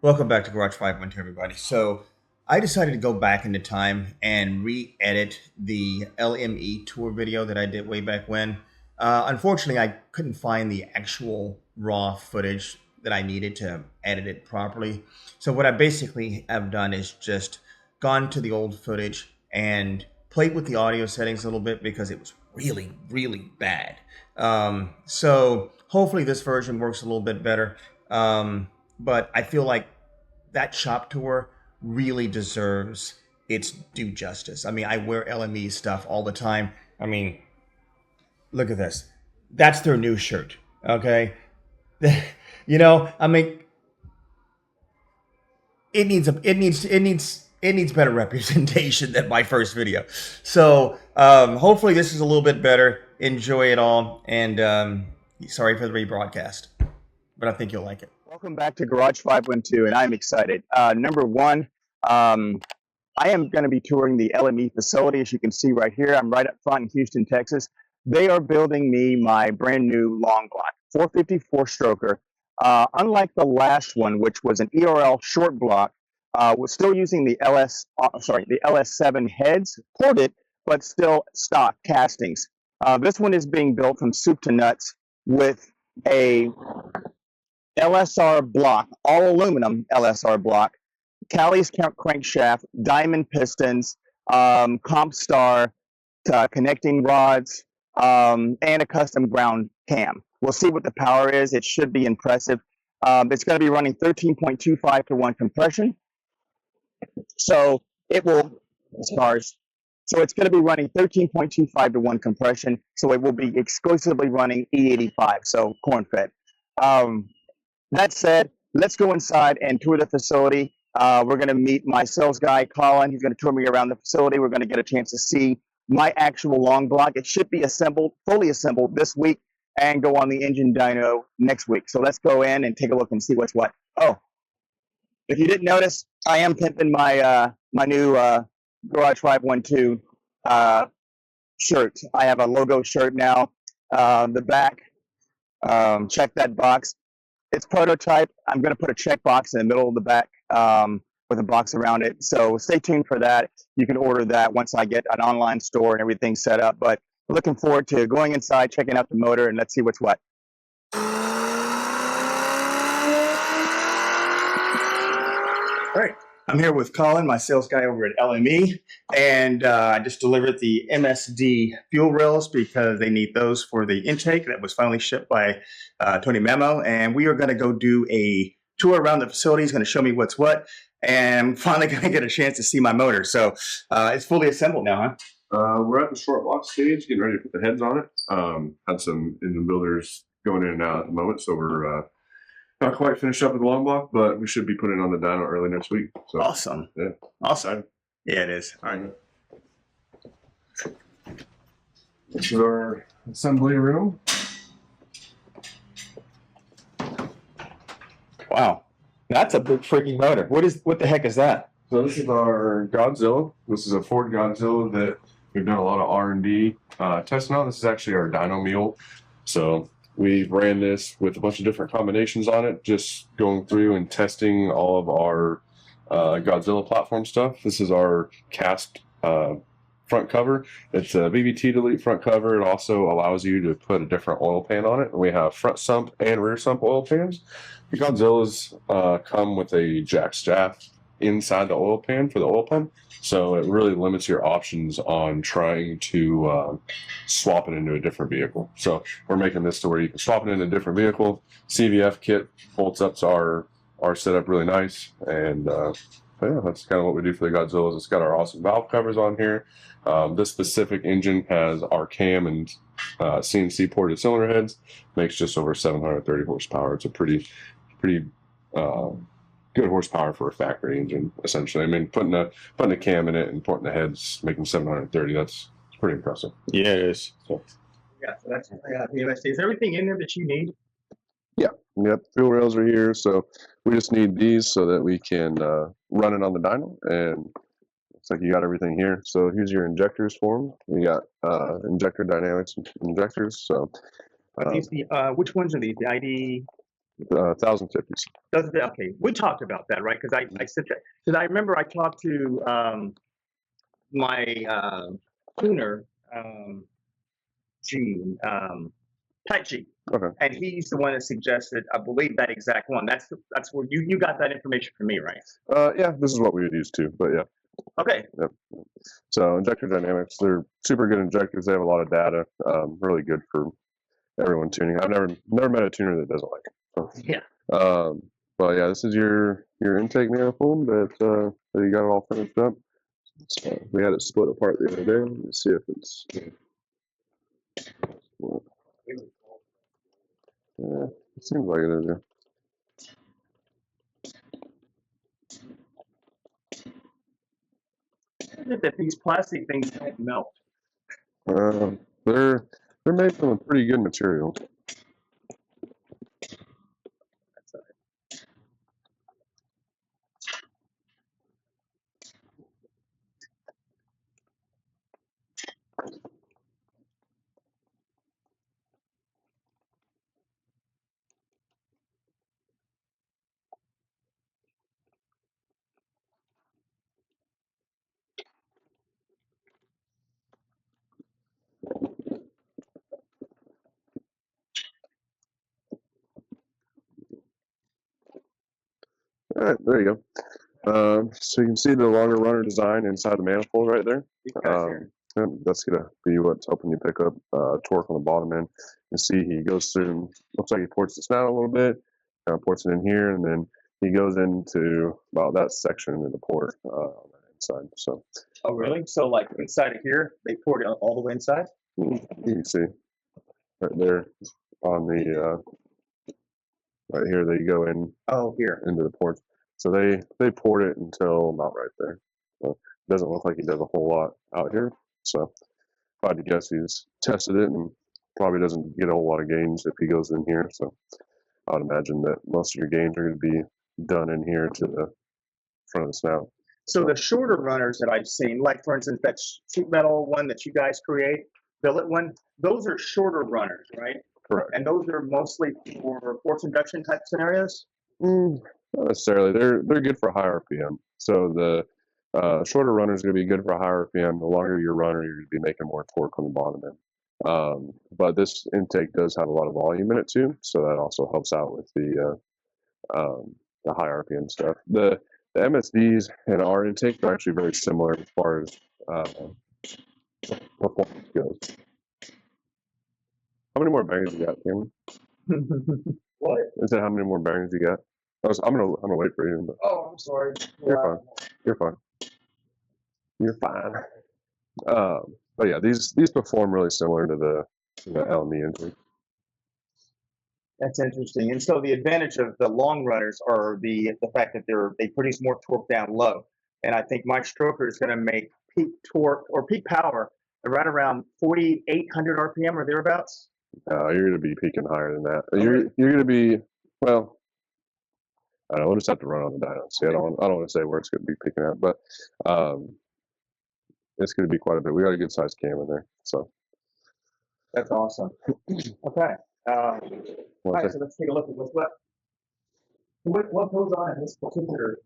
Welcome back to Garage 512, everybody. So I decided to go back into time and re-edit the LME tour video that I did way back when. Unfortunately, I couldn't find the actual raw footage that I needed to edit it properly. So what I basically have done is just gone to the old footage and played with the audio settings a little bit because it was really, really bad. So hopefully this version works a little bit better. But I feel like that shop tour really deserves its due justice. I mean, I wear LME stuff all the time. I mean, look at this. That's their new shirt. Okay. I mean, it needs better representation than my first video. So hopefully this is a little bit better. Enjoy it all, and sorry for the rebroadcast, but I think you'll like it. Welcome back to Garage 512, and I'm excited. Number one, I am going to be touring the LME facility. As you can see right here, I'm right up front in Houston, Texas. They are building me my brand new long block, 454 stroker. Unlike the last one, which was an ERL short block, we're still using the LS7 heads, ported, but still stock castings. This one is being built from soup to nuts with a LSR block, all aluminum LSR block, Callie's crankshaft, diamond pistons, comp star, connecting rods, and a custom ground cam. We'll see what the power is. It should be impressive. It's going to be running 13.25 to 1 compression. So it will, stars. So it's going to be running 13.25 to 1 compression. So it will be exclusively running E85, so corn fed. That said, let's go inside and tour the facility. We're going to meet my sales guy, Colin. He's going to tour me around the facility. We're going to get a chance to see my actual long block. It should be assembled, fully assembled this week, and go on the Engine Dyno next week. So let's go in and take a look and see what's what. Oh, if you didn't notice, I am pimping my my new Garage 512 shirt. I have a logo shirt now. The back, check that box. It's prototype. I'm going to put a check box in the middle of the back with a box around it. So stay tuned for that. You can order that once I get an online store and everything set up. But looking forward to going inside, checking out the motor, and let's see what's what. All right. I'm here with Colin, my sales guy over at LME, and I just delivered the MSD fuel rails because they need those for the intake that was finally shipped by Tony Memo, and we are going to go do a tour around the facility. He's going to show me what's what, and I'm finally going to get a chance to see my motor. So it's fully assembled now, huh? We're at the short block stage, getting ready to put the heads on it. Had some engine builders going in and out at the moment, so we're not quite finished up with the long block, but we should be putting it on the dyno early next week. So, Awesome. Yeah. Awesome. Yeah, it is. All right. This is our assembly room. Wow. That's a big freaking motor. What the heck is that? So this is our Godzilla. This is a Ford Godzilla that we've done a lot of R&D testing on. This is actually our dyno mule. So we ran this with a bunch of different combinations on it, just going through and testing all of our Godzilla platform stuff. This is our cast front cover. It's a BBT delete front cover. It also allows you to put a different oil pan on it. We have front sump and rear sump oil pans. The Godzillas come with a jack staff inside the oil pan for the oil pump, so it really limits your options on trying to swap it into a different vehicle. So we're making this to where you can swap it into a different vehicle. CVF kit bolts up to our setup really nice, and yeah, that's kind of what we do for the Godzillas. It's got our awesome valve covers on here. This specific engine has our cam and CNC-ported cylinder heads. Makes just over 730 horsepower. It's a pretty good horsepower for a factory engine, essentially. I mean, putting a cam in it and porting the heads, making 730, that's pretty impressive. Yeah, it is. So. Yeah, so that's is everything in there that you need? Yeah, yep. Fuel rails are here, so we just need these so that we can run it on the dyno, and looks like you got everything here. So here's your injectors for them. We got injector dynamics injectors. So Are these the which ones are these? The ID 1050s. Okay, we talked about that, right? Because I said that because I remember I talked to my tuner, G, Pat G, Okay. and he's the one that suggested, I believe, that exact one. That's where you got that information from me, right? Yeah, this is what we would use too, but yeah. Okay. Yep. So injector dynamics, they're super good injectors. They have a lot of data, really good for everyone tuning. I've never met a tuner that doesn't like it. Yeah. But yeah, this is your intake manifold that you got it all finished up. So we had it split apart the other day. Let's see if it's. Yeah, it seems like it is. Yeah. That these plastic things don't melt. They're made from a pretty good material. All right, there you go. So you can see the longer runner design inside the manifold right there. And that's going to be what's helping you pick up torque on the bottom end. You see he goes through, looks like he ports the snout a little bit, kind of ports it in here, and then he goes into about that section in the port on the inside. So. Oh, really? So like inside of here, they poured it all the way inside? You can see right there on the, right here, they go in. Oh, here. Into the ports. So they poured it until about right there. So it doesn't look like he does a whole lot out here. So if I had to guess, he's tested it and probably doesn't get a whole lot of gains if he goes in here. So I would imagine that most of your gains are going to be done in here to the front of the snout. So the shorter runners that I've seen, like for instance, that sheet metal one that you guys create, billet one, those are shorter runners, right? Correct. And those are mostly for force induction type scenarios? Not necessarily. They're good for high RPM. So the shorter runner is going to be good for higher RPM. The longer your runner, you're going to be making more torque on the bottom end. But this intake does have a lot of volume in it too, so that also helps out with the high RPM stuff. The MSDs and our intake are actually very similar as far as performance goes. How many more bearings you got, Cameron? What? I said, how many more bearings you got? I'm gonna wait for you. But Oh, I'm sorry. you're fine. You're fine. You're fine. But yeah, these perform really similar to the LME intake. That's interesting. And so the advantage of the long runners are the fact that they produce more torque down low. And I think my stroker is going to make peak torque or peak power right around 4,800 RPM or thereabouts. You're going to be peaking higher than that. Okay. You're going to be, well, I don't know. We'll just have to run on the dyno. See, I don't want to say where it's going to be peaking at, but it's going to be quite a bit. We got a good sized cam in there, so that's awesome. Okay. All right, so let's take a look at what goes on in this particular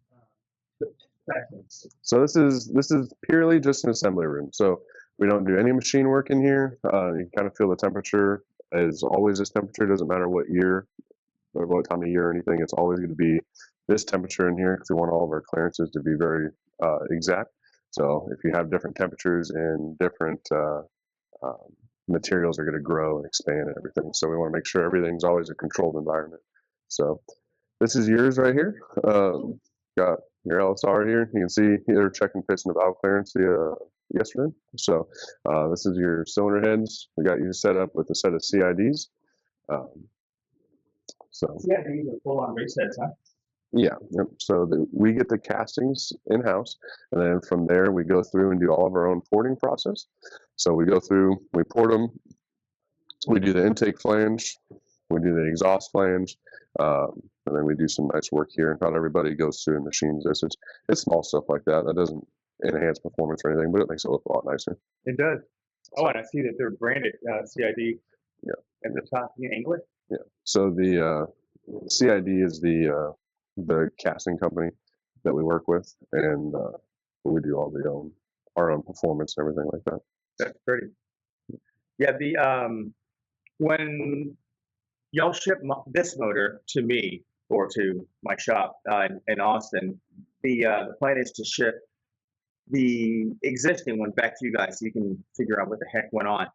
section. So this is purely just an assembly room. So we don't do any machine work in here. You can kind of feel the temperature is always this temperature. Doesn't matter what year or what time of year or anything. It's always going to be this temperature in here because we want all of our clearances to be very exact. So if you have different temperatures and different materials are going to grow and expand and everything. So we want to make sure everything's always a controlled environment. So this is yours right here. Got your LSR here. You can see they're checking fits in the valve clearance yesterday. So this is your cylinder heads. We got you set up with a set of CIDs. CIDs are full on race heads, huh? Yeah. Yep. So we get the castings in-house, and then from there we go through and do all of our own porting process. So we go through, we port them, we do the intake flange, we do the exhaust flange, and then we do some nice work here. Not everybody goes through and machines this. It's small stuff like that. That doesn't enhance performance or anything, but it makes it look a lot nicer. It does. Oh, and I see that they're branded CID. Yeah. At the top in English. Yeah. So the CID is the casting company that we work with, and we do all our own performance and everything like that. That's pretty. Yeah, the when y'all ship this motor to me or to my shop in Austin, the plan is to ship the existing one back to you guys so you can figure out what the heck went on.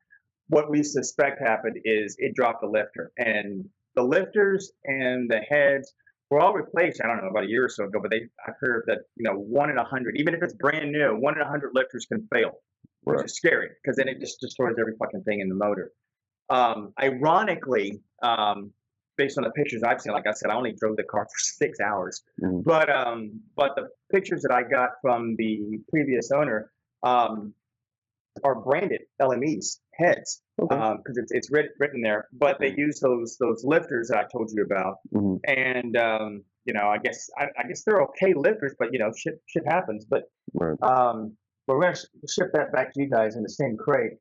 What we suspect happened is it dropped a lifter, and the lifters and the heads were all replaced. I don't know, about a year or so ago, but I've heard that 1 in 100, even if it's brand new, 1 in 100 lifters can fail, which Right. is scary because then it just destroys every fucking thing in the motor. Ironically, based on the pictures I've seen, like I said, I only drove the car for 6 hours, Mhm. but the pictures that I got from the previous owner are branded LMEs heads Okay. because it's written there. But they use those lifters that I told you about, Mhm. and I guess they're okay lifters, but shit happens. But Right. we're gonna ship that back to you guys in the same crate,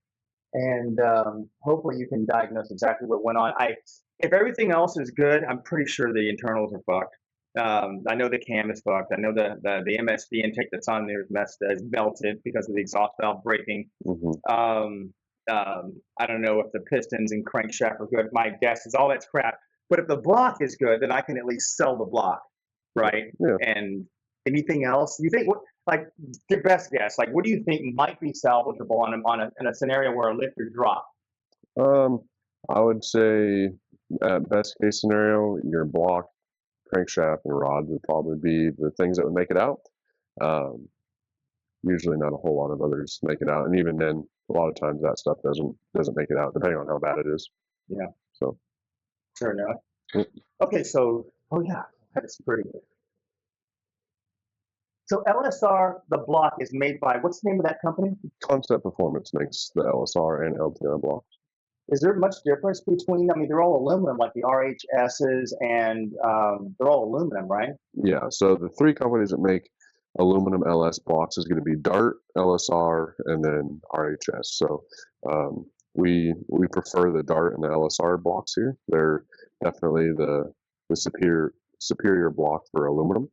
and hopefully you can diagnose exactly what went on. If everything else is good, I'm pretty sure the internals are fucked. I know the cam is fucked. I know the MSD intake that's on there is melted because of the exhaust valve breaking. Mhm. I don't know if the pistons and crankshaft are good. My guess is all that's crap. But if the block is good, then I can at least sell the block, right? Yeah. And anything else? You think like your best guess? Like, what do you think might be salvageable in a scenario where a lifter dropped? I would say at best case scenario, your block, crankshaft, and rods would probably be the things that would make it out. Um, Usually not a whole lot of others make it out, and even then, a lot of times that stuff doesn't make it out, depending on how bad it is. Yeah, So, sure enough. Yep. Okay, so yeah, that's pretty good. So LSR, the block is made by what's the name of that company? Concept Performance makes the LSR and LTI blocks. Is there much difference between? I mean, they're all aluminum, like the RHSs, and they're all aluminum, right? Yeah, so the three companies that make aluminum LS blocks is going to be Dart, LSR, and then RHS. So we prefer the Dart and the LSR blocks here. They're definitely the superior block for aluminum.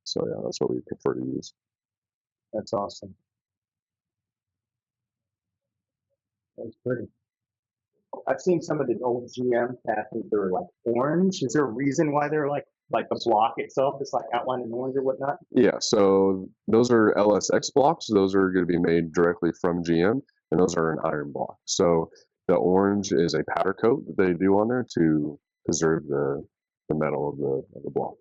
So yeah, that's what we prefer to use. That's awesome. That's pretty. I've seen some of the old GM castings that are like orange. Is there a reason why they're like the block itself is like outlined in orange or whatnot? Yeah, so those are LSX blocks. Those are going to be made directly from GM, and those are an iron block. So the orange is a powder coat that they do on there to preserve the metal of the block.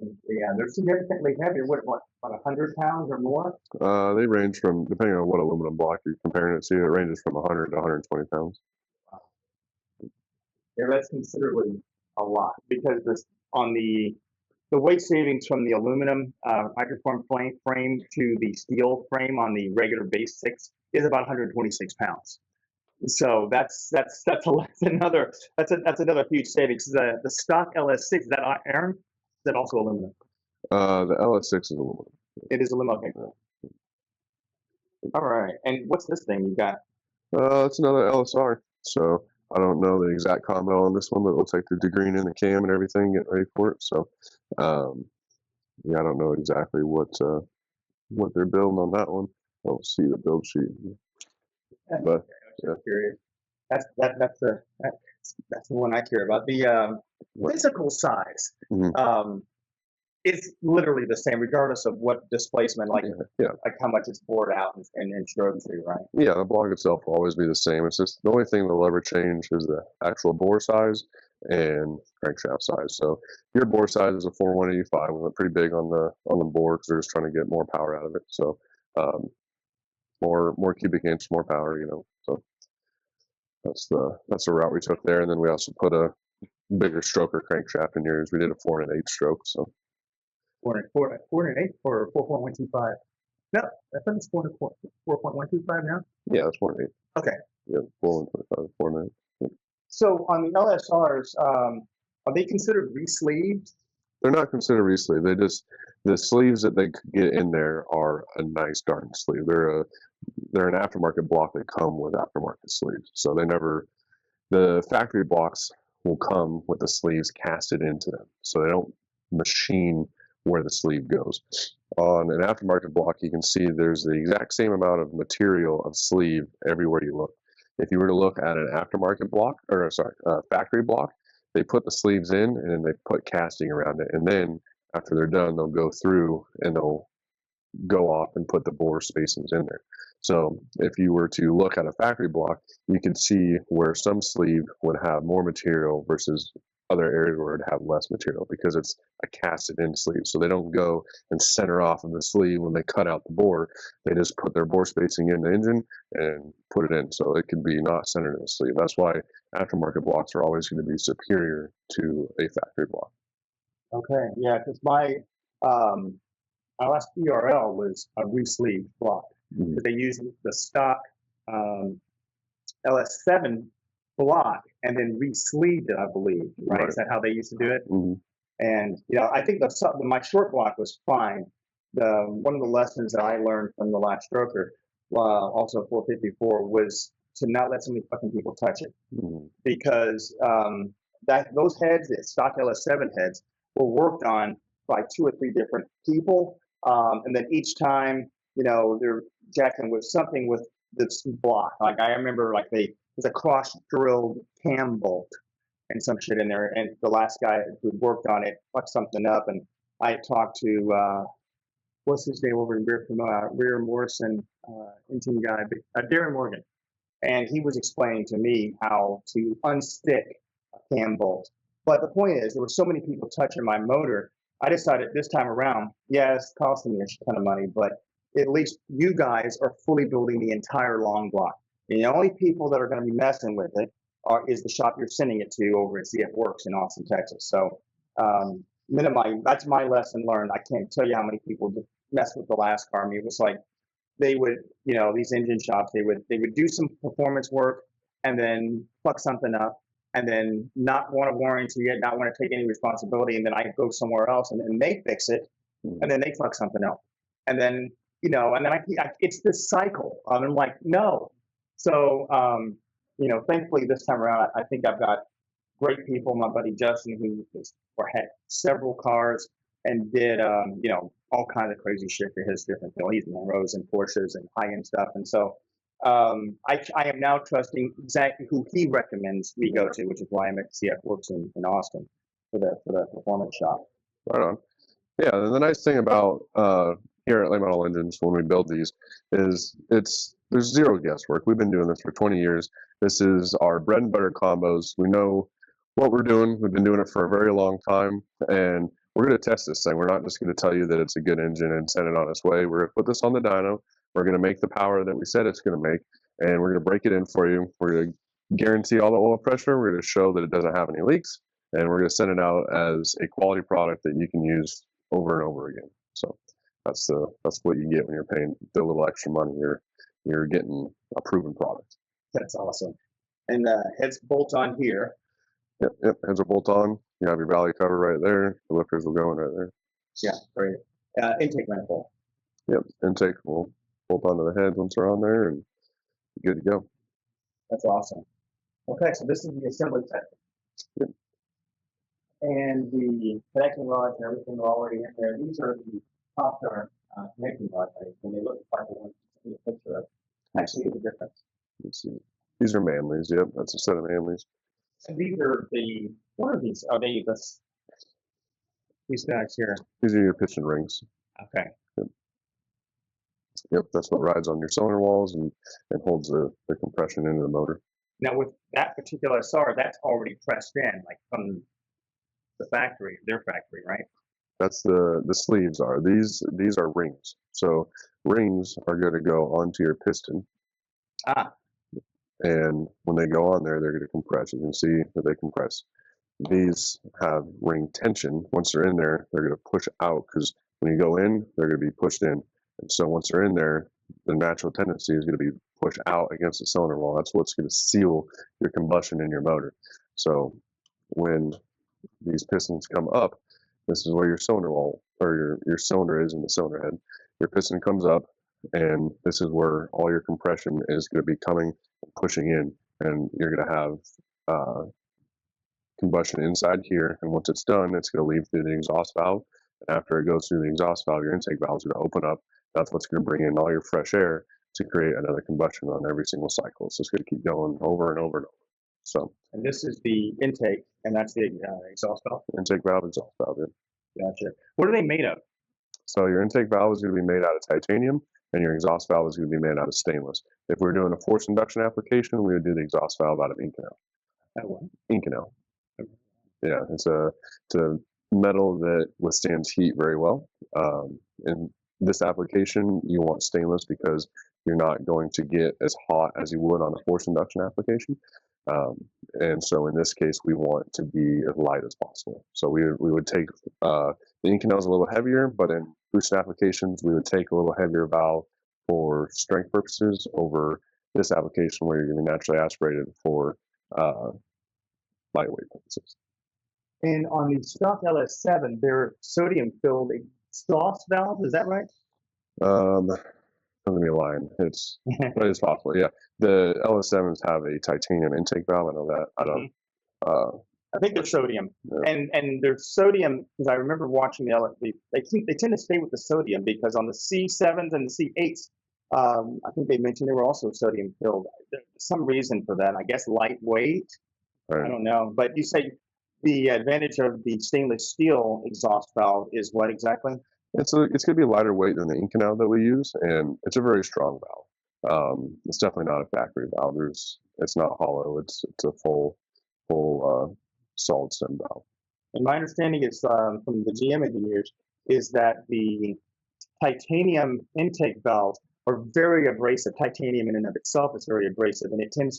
Yeah, they're significantly heavier. What, about 100 pounds or more? They range from, depending on what aluminum block you're comparing it to, it ranges from 100 to 120 pounds. Yeah, that's considerably a lot because this on the weight savings from the aluminum hydroform frame to the steel frame on the regular base 6 is about 126 pounds. So that's another huge savings. The stock LS6, is that iron? Is that also aluminum? The LS6 is aluminum. It is aluminum. Okay. All right. And what's this thing you got? It's another LSR. So I don't know the exact comment on this one, but it looks like they're degreening the cam and everything, getting ready for it. So yeah, I don't know exactly what they're building on that one. I don't see the build sheet. But yeah. Curious. That's the one I care about. The physical size. Mhm. It's literally the same, regardless of what displacement, like how much it's bored out and strode through, right? Yeah, the block itself will always be the same. It's just the only thing that'll ever change is the actual bore size and crankshaft size. So your bore size is a 4185. We went pretty big on the bore because they're just trying to get more power out of it. So more cubic inch, more power, So that's the route we took there. And then we also put a bigger stroker crankshaft in yours. We did a 4 and 8 stroke. So 4 and 8 or 4.125. No, I thought it's 4.125 now. Yeah, that's 4 and 8. Okay. Yeah, 4.125, 4 and 8. Yeah. So on the LSRs, are they considered re-sleeved? They're not considered re-sleeve. The sleeves that they get in there are a nice darn sleeve. They're an aftermarket block that come with aftermarket sleeves. So the factory blocks will come with the sleeves casted into them, so they don't machine where the sleeve goes. On an aftermarket block, you can see there's the exact same amount of material of sleeve everywhere you look. If you were to look at an aftermarket block, or sorry, factory block, they put the sleeves in and then they put casting around it, and then after they're done, they'll go through and they'll go off and put the bore spacings in there. So if you were to look at a factory block, you can see where some sleeve would have more material versus other areas where it would have less material, because it's a casted in sleeve. So they don't go and center off of the sleeve when they cut out the bore. They just put their bore spacing in the engine and put it in. So it can be not centered in the sleeve. That's why aftermarket blocks are always going to be superior to a factory block. Okay, yeah, because my last ERL was a re-sleeved block. Mhm. They used the stock LS7 block and then re-sleeved it, I believe. Right? Is that how they used to do it? Mhm. And I think my short block was fine. One of the lessons that I learned from the last stroker, also 454, was to not let so many fucking people touch it, Mhm. because those heads, the stock LS7 heads, were worked on by 2 or 3 different people, and then each time, they're jacking with something with this block. Like I remember, like there's a cross drilled cam bolt and some shit in there, and the last guy who worked on it fucked something up, and I talked to what's his name over in Rear Morrison, engine guy, Darren Morgan, and he was explaining to me how to unstick a cam bolt. But the point is, there were so many people touching my motor, I decided this time around, yeah, it's costing me a ton of money, but at least you guys are fully building the entire long block. And the only people that are going to be messing with it is the shop you're sending it to over at CF Works in Austin, Texas. So that's my lesson learned. I can't tell you how many people messed with the last car. I mean, it was like they would, these engine shops, they would do some performance work and then fuck something up, and then not want to warranty it, not want to take any responsibility, and then I go somewhere else and then they fix it, and then they fuck something up, and then and then it's this cycle. I'm like, no. So thankfully this time around, I think I've got great people. My buddy Justin, who had several cars and did all kinds of crazy shit for his different He's Monroes and Porsches and high end stuff, and so I am now trusting exactly who he recommends we go to, which is why I'm at CF Works in Austin for the performance shop. Right on. Yeah, and the nice thing about here at Late Model Engines when we build these is there's zero guesswork. We've been doing this for 20 years. This is our bread and butter combos. We know what we're doing. We've been doing it for a very long time, and we're going to test this thing. We're not just going to tell you that it's a good engine and send it on its way. We're going to put this on the dyno. We're going to make the power that we said it's going to make, and we're going to break it in for you. We're going to guarantee all the oil pressure. We're going to show that it doesn't have any leaks, and we're going to send it out as a quality product that you can use over and over again. So that's what you get when you're paying the little extra money. You're getting a proven product. That's awesome. And heads bolt on here. Yep, heads are bolt on. You have your valley cover right there. The lifters will go in right there. Yeah, great. Intake manifold. Yep, intake will bolt onto the heads once they're on there, and good to go. That's awesome. Okay, so this is the assembly set. Yep. And the connecting rods and everything are already in there. These are the top star connecting rods, and they look like the ones in the picture of. Actually, the difference. Let's see. These are Manleys. Yep, that's a set of Manleys. And these are what are these? Are they these guys here? These are your piston rings. Okay. Yep, that's what rides on your cylinder walls and holds the compression into the motor. Now with that particular SAR, that's already pressed in, like from the factory, their factory, right? That's the sleeves are. These are rings. So rings are going to go onto your piston. And when they go on there, they're going to compress. You can see that they compress. These have ring tension. Once they're in there, they're going to push out, because when you go in, they're going to be pushed in. And so once they're in there, the natural tendency is going to be pushed out against the cylinder wall. That's what's going to seal your combustion in your motor. So when these pistons come up, this is where your cylinder wall, or your cylinder is in the cylinder head. Your piston comes up, and this is where all your compression is going to be coming and pushing in, and you're going to have combustion inside here, and once it's done, it's going to leave through the exhaust valve. And after it goes through the exhaust valve, your intake valve is going to open up. That's what's going to bring in all your fresh air to create another combustion on every single cycle. So it's going to keep going over and over and over. So, and this is the intake, and that's the exhaust valve. Intake valve, exhaust valve. Yeah. Gotcha. What are they made of? So your intake valve is going to be made out of titanium, and your exhaust valve is going to be made out of stainless. If we're doing a forced induction application, we would do the exhaust valve out of Inconel. Inconel. Yeah, it's a metal that withstands heat very well. In this application, you want stainless because you're not going to get as hot as you would on a forced induction application. And so in this case, we want to be as light as possible. So we would take, the Inconel is a little heavier, but in boosted applications, we would take a little heavier valve for strength purposes over this application where you're going to be naturally aspirated for lightweight purposes. And on the stock LS7, they're sodium-filled exhaust valves. Is that right? I'm gonna be lying. It's but it's possible. Yeah, the LS7s have a titanium intake valve. I know that. I don't. I think they're sodium, Yeah. and they're sodium because I remember watching they tend to stay with the sodium because on the C7s and the C8s, I think they mentioned they were also sodium filled. There's some reason for that. I guess lightweight. Right. I don't know, but you say the advantage of the stainless steel exhaust valve is what exactly? It's going to be lighter weight than the Inconel that we use, and it's a very strong valve. It's definitely not a factory valve. It's not hollow. It's a full solid stem valve. And my understanding is from the GM engineers is that the titanium intake valves are very abrasive. Titanium in and of itself is very abrasive, and it can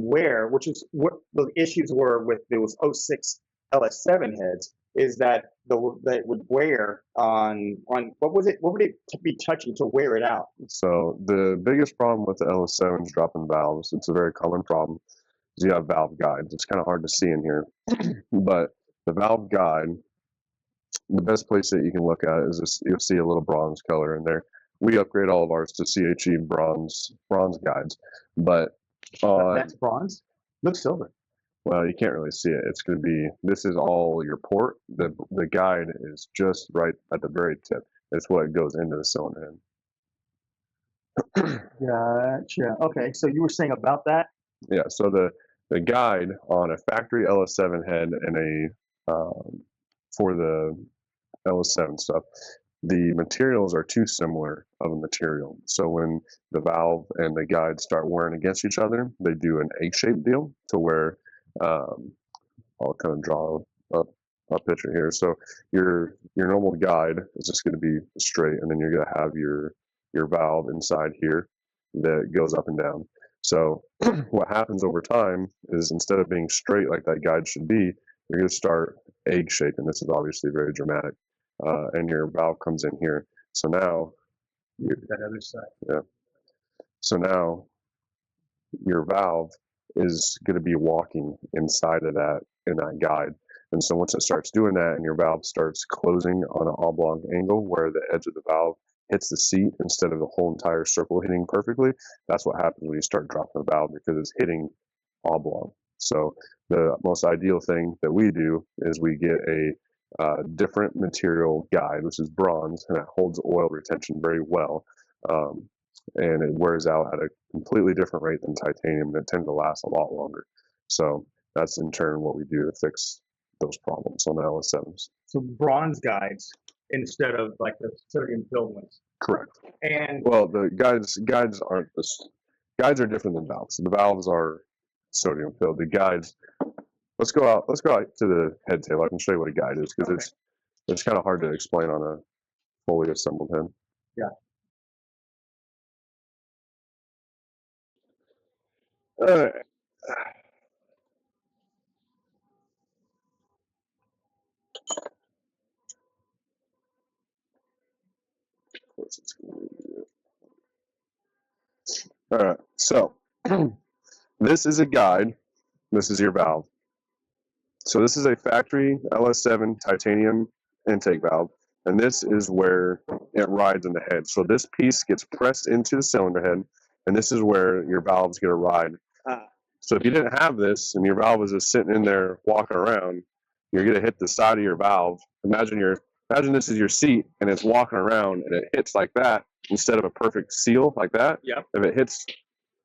wear, which is what the issues were with those 06 LS7 heads, is that that would wear on what would it be touching to wear it out? So the biggest problem with the LS7s dropping valves, it's a very common problem, is you have valve guides. It's kind of hard to see in here, but the valve guide, the best place that you can look at is this, you'll see a little bronze color in there. We upgrade all of ours to CHE bronze guides, but that's bronze. Looks silver. Well, you can't really see it. It's going to be, this is all your port. The guide is just right at the very tip. It's what goes into the cylinder head. Gotcha. Okay, so you were saying about that? Yeah, so the guide on a factory LS7 head and for the LS7 stuff, the materials are too similar of a material. So when the valve and the guide start wearing against each other, they do an egg-shaped deal to where I'll kind of draw a picture here. So your normal guide is just going to be straight, and then you're going to have your valve inside here that goes up and down. So what happens over time is instead of being straight like that guide should be, you're going to start egg-shaped, and this is obviously very dramatic. And your valve comes in here. So now that other side. Yeah. So now your valve is going to be walking inside of that in that guide. And so once it starts doing that and your valve starts closing on an oblong angle where the edge of the valve hits the seat instead of the whole entire circle hitting perfectly, that's what happens when you start dropping the valve, because it's hitting oblong. So the most ideal thing that we do is we get a different material guide, which is bronze, and it holds oil retention very well. And it wears out at a completely different rate than titanium, and it tends to last a lot longer. So that's in turn what we do to fix those problems on the LS7s. So bronze guides instead of like the sodium filled ones. Correct. And well, the guides aren't guides are different than valves. The valves are sodium filled. The guides. Let's go out to the head tail. I can show you what a guide is, because it's kind of hard to explain on a fully assembled head. Yeah. All right. All right. So this is a guide. This is your valve. So this is a factory LS7 titanium intake valve, and this is where it rides in the head. So this piece gets pressed into the cylinder head, and this is where your valve's going to ride So if you didn't have this and your valve was just sitting in there walking around, you're going to hit the side of your valve. Imagine this is your seat and it's walking around and it hits like that instead of a perfect seal like that. Yep. If it hits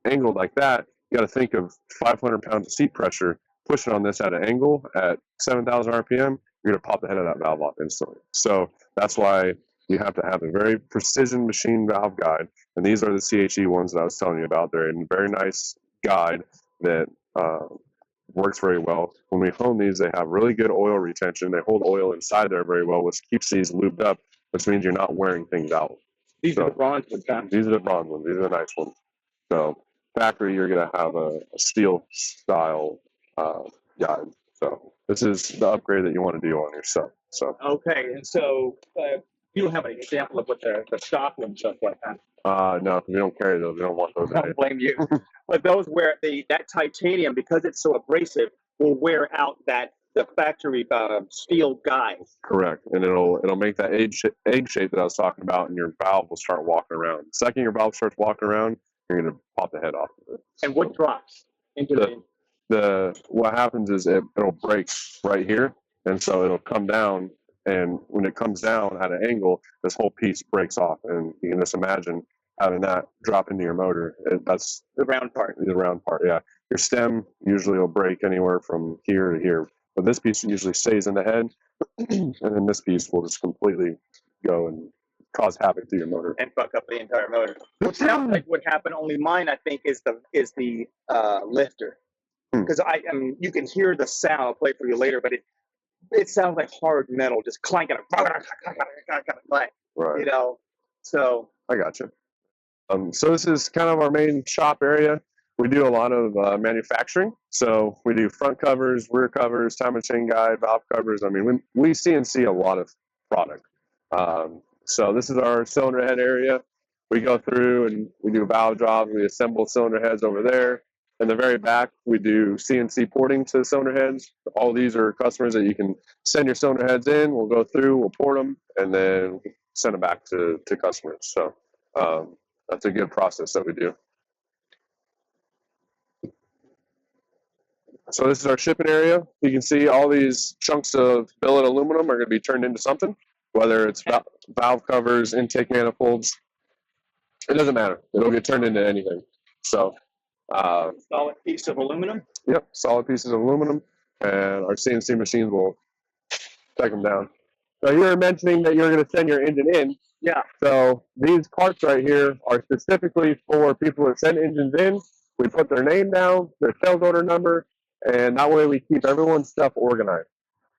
angled like that, you got to think of 500 pounds of seat pressure pushing on this at an angle at 7,000 RPM. You're going to pop the head of that valve off instantly. So that's why you have to have a very precision machine valve guide. And these are the CHE ones that I was telling you about. They're in a very nice guide that works very well. When we hone these, they have really good oil retention. They hold oil inside there very well, which keeps these looped up, which means you're not wearing things out. These are the bronze ones. These are the bronze ones. These are the nice ones. So factory, you're going to have a steel style guide. So this is the upgrade that you want to do on yourself. So Okay, and so you don't have an example of what the stock ones look like, huh? no, we don't carry those. We don't want those. I don't blame you. But those where that titanium, because it's so abrasive, will wear out the factory steel guide. Correct, and it'll make that egg shape that I was talking about, and your valve will start walking around. The second your valve starts walking around, you're going to pop the head off of it. And what drops into what happens is it'll break right here, and so it'll come down. And when it comes down at an angle, this whole piece breaks off, and you can just imagine having that drop into your motor. That's the round part. The round part, yeah. Your stem usually will break anywhere from here to here, but this piece usually stays in the head, and then this piece will just completely go and cause havoc to your motor and fuck up the entire motor. What sounds like what happened. Only mine, I think, is the lifter, because I mean you can hear the sound. I'll play for you later, but it sounds like hard metal just clanking. Right. You know, so I got you. So this is kind of our main shop area. We do a lot of manufacturing. So we do front covers, rear covers, time and chain guide, valve covers. I mean, we CNC a lot of product. So this is our cylinder head area. We go through and we do valve jobs. We assemble cylinder heads over there. In the very back, we do CNC porting to cylinder heads. All these are customers that you can send your cylinder heads in. We'll go through, we'll port them, and then send them back to customers. So that's a good process that we do. So this is our shipping area. You can see all these chunks of billet aluminum are going to be turned into something, whether it's valve covers, intake manifolds. It doesn't matter. It'll get turned into anything. So solid piece of aluminum? Yep, solid pieces of aluminum, and our CNC machines will take them down. So you were mentioning that you're going to send your engine in. Yeah. So these parts right here are specifically for people that send engines in. We put their name down, their sales order number, and that way we keep everyone's stuff organized.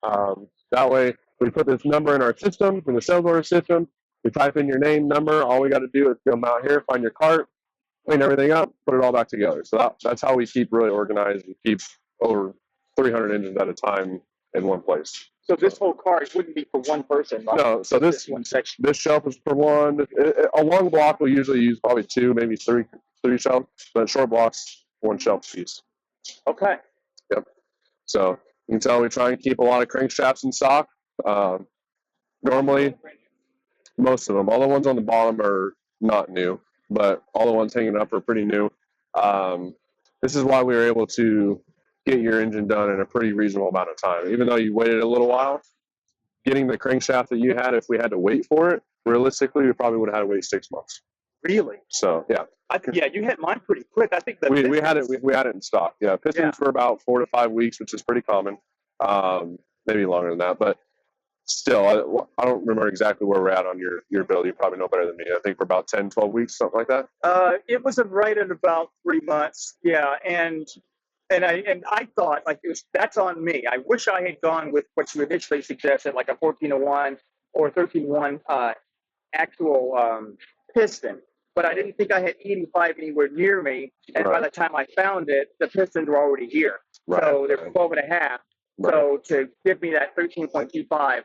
That way we put this number in our system, in the sales order system. We type in your name, number. All we got to do is come out here, find your cart, clean everything up, put it all back together. So that's how we keep really organized and keep over 300 engines at a time in one place. So this whole cart wouldn't be for one person, right? No, so this one section. This shelf is for one. A long block will usually use probably two, maybe three shelves, but short blocks, one shelf piece. Okay. Yep. So you can tell we try and keep a lot of crankshafts in stock. Normally, most of them, all the ones on the bottom are not new, but all the ones hanging up are pretty new. This is why we were able to get your engine done in a pretty reasonable amount of time. Even though you waited a little while, getting the crankshaft that you had, if we had to wait for it, realistically, we probably would have had to wait 6 months. Really? So, yeah. Yeah, you had mine pretty quick. I think that we had it in stock. Yeah, pistons for about 4 to 5 weeks, which is pretty common. Maybe longer than that, but still, I don't remember exactly where we're at on your build. You probably know better than me. I think for about 10, 12 weeks, something like that. It was right at about 3 months. Yeah, and I thought that's on me. I wish I had gone with what you initially suggested, like a 1401 or 1301 actual piston. But I didn't think I had 85 anywhere near me. And by the time I found it, the pistons were already here. So they're 12 and a half. So to give me that 13.25,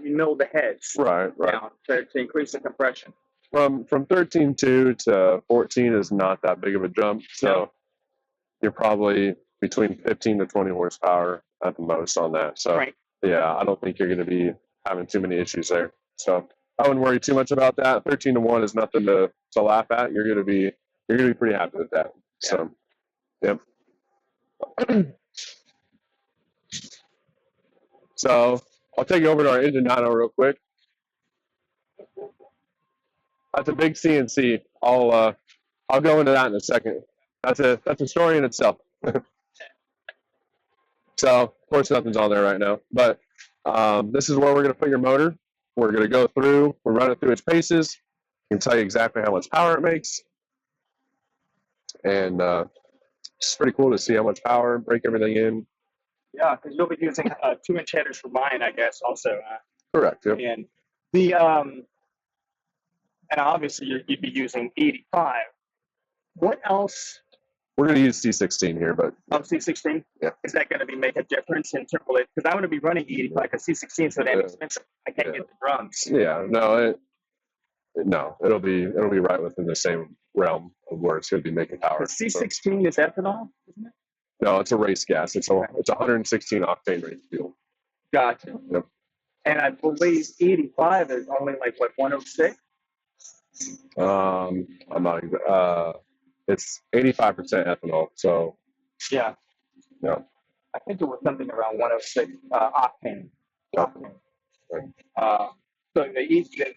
you milled the heads down to increase the compression. From 13.2 to 14 is not that big of a jump. So you're probably between 15 to 20 horsepower at the most on that. So yeah, I don't think you're going to be having too many issues there. So I wouldn't worry too much about that. 13 to 1 is nothing to laugh at. You're going to be pretty happy with that. So, yep. So I'll take you over to our Engine Dyno real quick. That's a big CNC. I'll go into that in a second. That's a story in itself. So of course nothing's on there right now, but this is where we're going to put your motor. We're going to go through. We'll run it through its paces. I can tell you exactly how much power it makes, and it's pretty cool to see how much power, break everything in. Yeah, because you'll be using 2-inch headers for mine, I guess, also. Correct. Yep. And the and obviously you'd be using 85. What else? We're going to use C16 here, but C16. Yeah. Is that going to be make a difference in terms of it? Because I want to be running 85 because C16 is so damn expensive. I can't get the drums. Yeah, no, it'll be right within the same realm of where it's going to be making power. The C16 is ethanol, isn't it? No, it's a race gas. It's 116 octane race fuel. Gotcha. Yep. And I believe 85 is only like what 106. I'm not. It's 85% ethanol. So Yeah. Yeah. I think it was something around 106 octane. So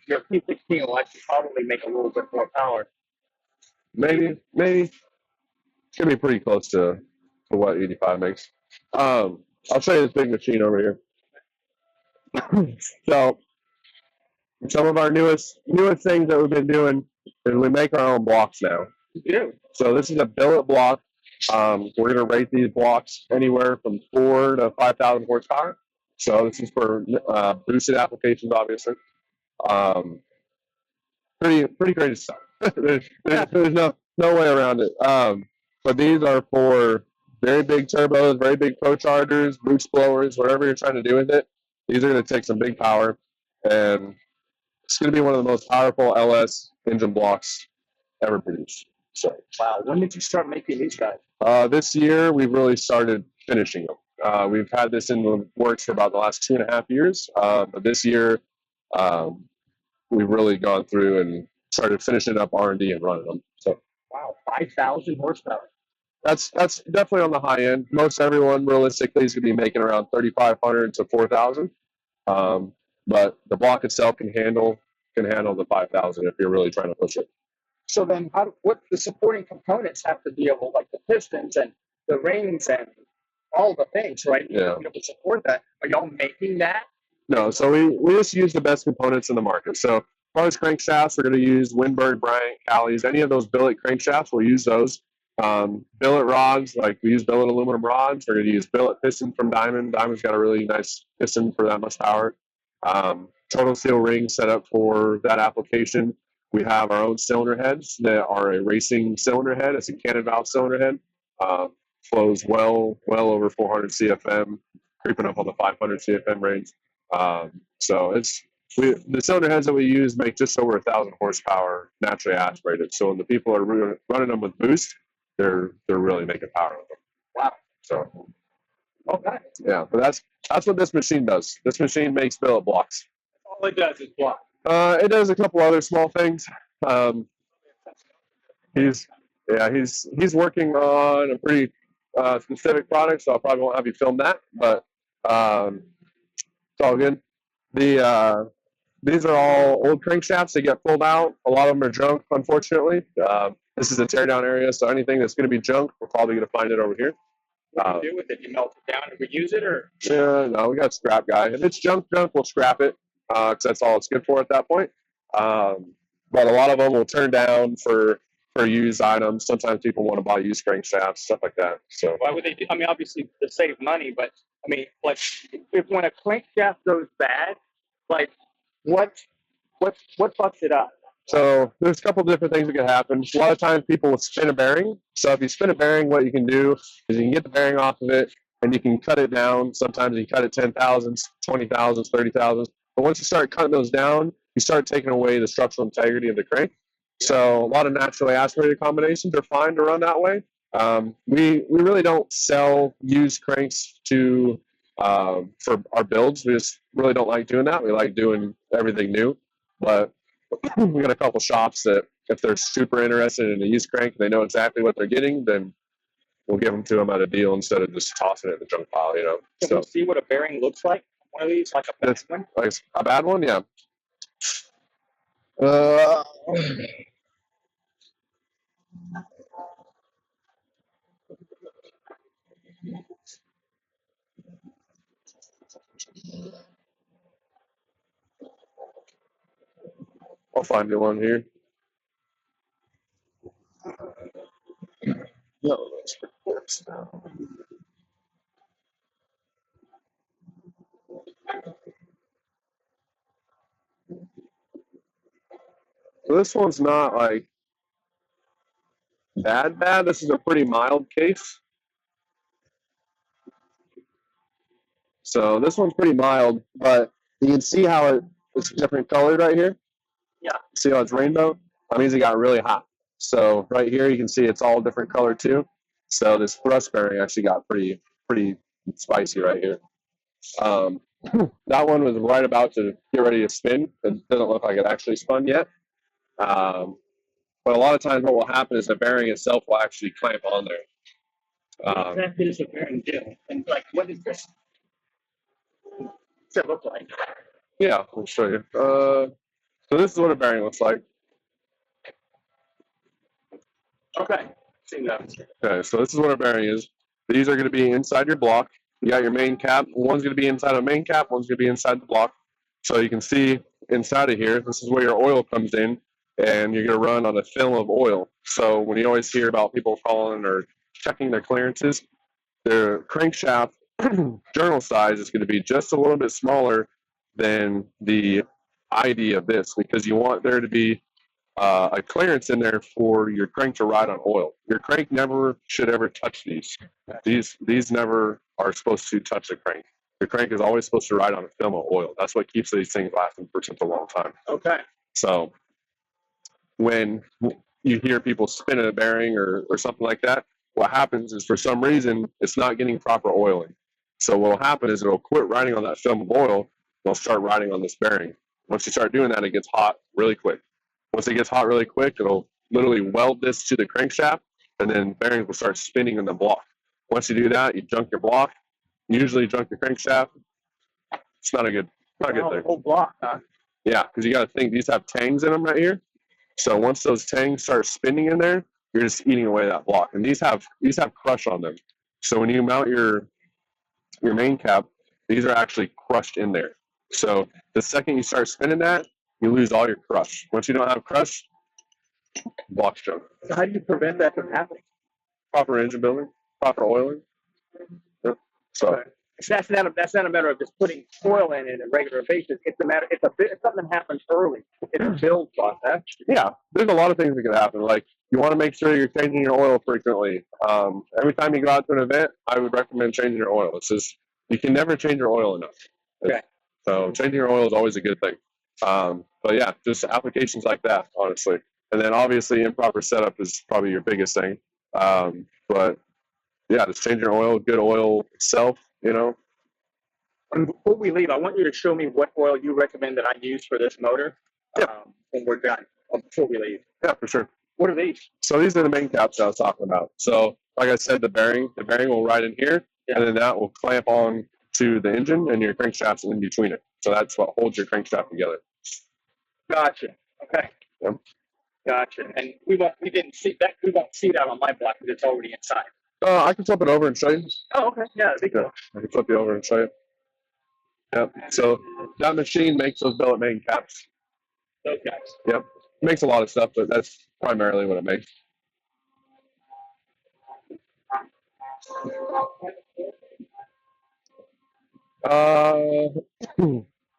your P16 will actually probably make a little bit more power. Maybe should be pretty close to what 85 makes. I'll show you this big machine over here. So some of our newest things that we've been doing is we make our own blocks now. Yeah. So this is a billet block. We're going to rate these blocks anywhere from 4 to 5,000 horsepower. So this is for boosted applications, obviously. Pretty crazy stuff. there's no way around it. But these are for very big turbos, very big pro chargers, boost blowers, whatever you're trying to do with it. These are going to take some big power, and it's going to be one of the most powerful LS engine blocks ever produced. So, wow, when did you start making these guys? This year we've really started finishing them. We've had this in the works for about the last 2.5 years, but this year we've really gone through and started finishing up R&D and running them. So, wow, 5,000 horsepower. That's definitely on the high end. Most everyone realistically is going to be making around 3,500 to 4,000. But the block itself can handle the 5,000 if you're really trying to push it. So then, what the supporting components have to be able, like the pistons and the rings and all the things, right? Yeah. To be able to support that. Are y'all making that? No, so we just use the best components in the market. So as far as crankshafts, we're going to use Windbird, Bryant, Callie's, any of those billet crankshafts, we'll use those. Billet rods, like we use billet aluminum rods. We're going to use billet piston from Diamond. Diamond's got a really nice piston for that much power. Total seal ring set up for that application. We have our own cylinder heads that are a racing cylinder head. It's a cannon valve cylinder head. Flows well over 400 CFM, creeping up on the 500 CFM range. So the cylinder heads that we use make just over 1,000 horsepower naturally aspirated. So when the people are running them with boost, they're really making power with them. Wow. So okay. Yeah, but that's what this machine does. This machine makes billet blocks. All it does is block. It does a couple other small things. He's working on a pretty specific product, so I probably won't have you film that, but it's all good. These are all old crankshafts. They get pulled out. A lot of them are junk, unfortunately. This is a teardown area, so anything that's going to be junk, we're probably going to find it over here. What do you do with it? You melt it down and reuse it, or? Yeah, no, we got a scrap guy. If it's junk, we'll scrap it because that's all it's good for at that point. But a lot of them will turn down for used items. Sometimes people want to buy used crankshafts, stuff like that. So why would they do? I mean, obviously to save money, but I mean, like, if when a crankshaft goes bad, like, what fucks it up? So there's a couple of different things that can happen. A lot of times people will spin a bearing. So if you spin a bearing, what you can do is you can get the bearing off of it and you can cut it down. Sometimes you cut it 10,000s, 20,000s, 30,000s. But once you start cutting those down, you start taking away the structural integrity of the crank. So a lot of naturally aspirated combinations are fine to run that way. We really don't sell used cranks for our builds. We just really don't like doing that. We like doing everything new. But we got a couple shops that if they're super interested in a used crank, they know exactly what they're getting, then we'll give them to them at a deal instead of just tossing it in the junk pile, you know. Can So we see what a bearing looks like? One of these, like a bad one? like a bad one, yeah. Uh, I'll find you one here. No, so this one's not like bad. This is a pretty mild case. So this one's pretty mild, but you can see how it's different colored right here. Yeah. See how it's rainbow? That means it got really hot. So right here you can see it's all different color too. So this thrust bearing actually got pretty spicy right here. That one was right about to get ready to spin. It doesn't look like it actually spun yet. But a lot of times what will happen is the bearing itself will actually clamp on there. That is a bearing do. And like, what is this? What's it look like? Yeah, I'll show you. So this is what a bearing looks like. Okay. See that. Okay, so this is what a bearing is. These are going to be inside your block. You got your main cap. One's going to be inside a main cap. One's going to be inside the block. So you can see inside of here, this is where your oil comes in, and you're going to run on a film of oil. So when you always hear about people calling or checking their clearances, their crankshaft journal size is going to be just a little bit smaller than the ID of this, because you want there to be a clearance in there for your crank to ride on oil. Your crank never should ever touch these. These never are supposed to touch the crank. The crank is always supposed to ride on a film of oil. That's what keeps these things lasting for such a long time. Okay. So when you hear people spinning a bearing or something like that, what happens is for some reason it's not getting proper oiling. So what will happen is it'll quit riding on that film of oil. It'll start riding on this bearing. Once you start doing that, it gets hot really quick. Once it gets hot really quick, it'll literally weld this to the crankshaft, and then bearings will start spinning in the block. Once you do that, you junk your block. Usually junk your crankshaft. It's not a good thing. Whole block, huh? Yeah, because you got to think these have tangs in them right here. So once those tangs start spinning in there, you're just eating away that block. And these have crush on them. So when you mount your main cap, these are actually crushed in there. So the second you start spinning that, you lose all your crush. Once you don't have crush, block's junk. So how do you prevent that from happening? Proper engine building, proper oiling. Yep. So Okay. That's not a matter of just putting oil in a regular basis. It's something that happens early. It's a build process. yeah, there's a lot of things that can happen. Like you want to make sure you're changing your oil frequently. Every time you go out to an event, I would recommend changing your oil. It's just you can never change your oil enough. Okay. So changing your oil is always a good thing. But yeah, just applications like that, honestly. And then obviously improper setup is probably your biggest thing. But yeah, just change your oil, good oil itself, you know. And before we leave, I want you to show me what oil you recommend that I use for this motor when we're done, before we leave. Yeah, for sure. What are these? So these are the main caps I was talking about. So like I said, the bearing will ride in here, and then that will clamp on to the engine, and your crankshaft's in between it. So that's what holds your crankshaft together. Gotcha. Okay. Yep. Gotcha. And we won't see that on my block because it's already inside. I can flip it over and show you. Oh, okay. Yeah, that'd be cool. I can flip you over and show you. Yep. So that machine makes those billet main caps. Okay. Yep. It makes a lot of stuff, but that's primarily what it makes.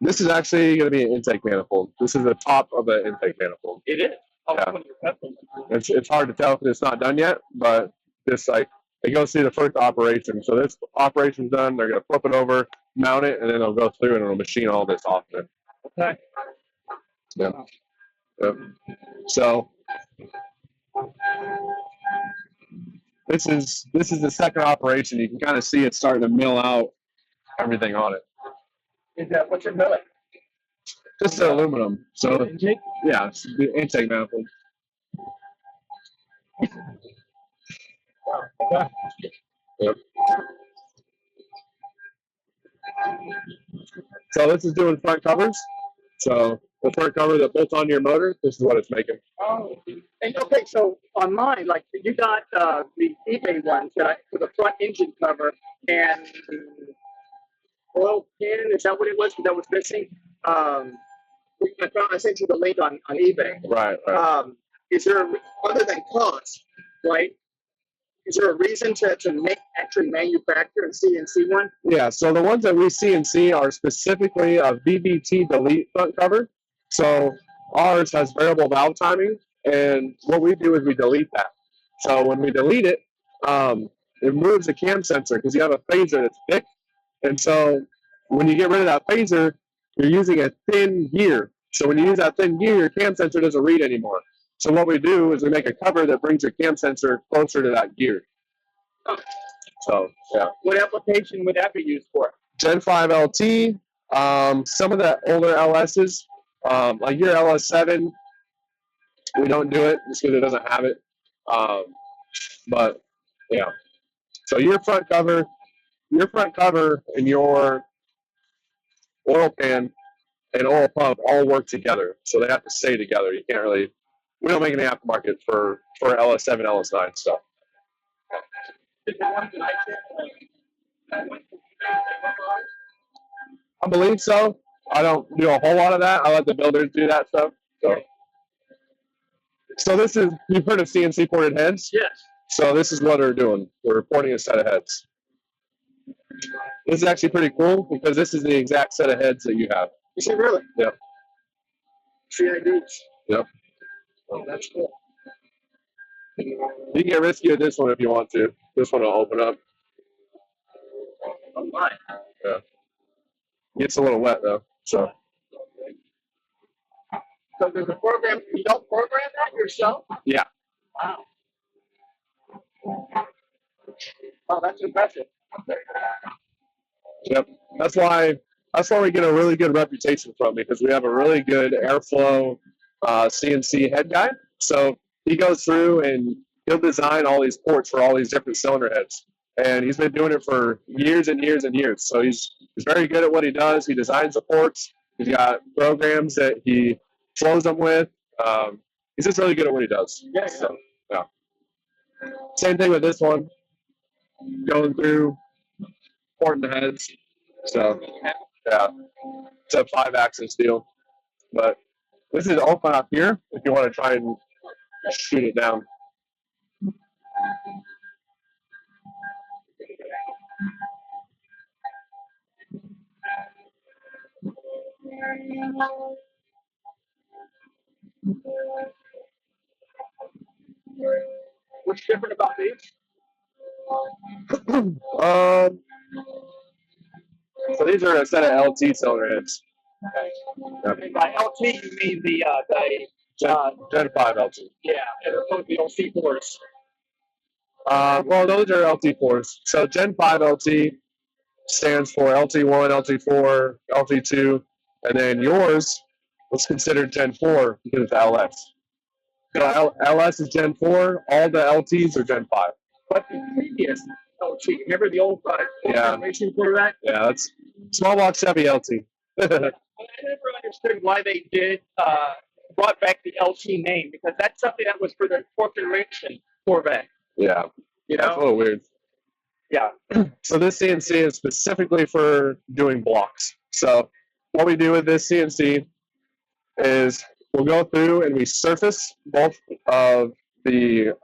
This is actually going to be an intake manifold. This is the top of the intake manifold. It is. Oh, yeah. It's hard to tell because it's not done yet, but this it goes through the first operation. So this operation's done. They're going to flip it over, mount it, and then they'll go through and it'll machine all this off of it. Okay. Yep. Yep. So this is the second operation. You can kind of see it starting to mill out everything on it. Is that what's in billet? Just the aluminum. So Intake? yeah, it's the intake manifold. Okay. Yep. So this is doing front covers. So the front cover that bolts onto your motor, this is what it's making. Oh, and okay, so on mine, like you got the eBay ones for the front engine cover and oil pan. Is that what it was that was missing? I sent you the link on eBay. Right. Is there, other than cost, right? Is there a reason to actually manufacture a CNC one? Yeah, so the ones that we CNC are specifically a VVT delete front cover. So ours has variable valve timing, and what we do is we delete that. So when we delete it, it moves the cam sensor because you have a phaser that's thick. And so when you get rid of that phaser, you're using a thin gear. So when you use that thin gear, your cam sensor doesn't read anymore. So what we do is we make a cover that brings your cam sensor closer to that gear. So, yeah. What application would that be used for? Gen 5 LT, some of the older LSs, like your LS7, we don't do it just because it doesn't have it. But, yeah. So your front cover and your oil pan and oil pump all work together. So they have to stay together. You can't really, we don't make any aftermarket for LS7, LS9 stuff. I believe so. I don't do a whole lot of that. I let the builders do that stuff. So this is, you've heard of CNC-ported heads? Yes. So this is what we're doing. We're porting a set of heads. This is actually pretty cool because this is the exact set of heads that you have. Is it really? Yep. CIDs. Yep. Oh, that's cool. You can get risky with this one if you want to. This one will open up. Oh my. Yeah. Gets a little wet though. So there's a program, you don't program that yourself? yeah. Wow. Oh, that's impressive. Yep. That's why we get a really good reputation from, because we have a really good airflow CNC head guy. So he goes through and he'll design all these ports for all these different cylinder heads. And he's been doing it for years and years and years. So he's very good at what he does. He designs the ports. He's got programs that he flows them with. He's just really good at what he does. Yeah. So, yeah. Same thing with this one. Going through, porting the heads. So, yeah. It's a 5-axis deal. But this is open up here if you want to try and shoot it down. What's different about these? So these are a set of LT cylinder heads. And by LT, you mean the Gen 5 LT. yeah, as opposed to the old C4s. Well, those are LT4s. So Gen 5 LT stands for LT1, LT4, LT2, and then yours was considered Gen 4 because it's LS. So LS is Gen 4, all the LTs are Gen 5. But the previous LT, remember the old Yeah. generation Corvette? Yeah, that's small block Chevy LT. I never understood why they did brought back the LT name, because that's something that was for the fourth generation Corvette. Yeah, You that's a know? little weird. Yeah. So this CNC is specifically for doing blocks. So what we do with this CNC is we'll go through and we surface both of the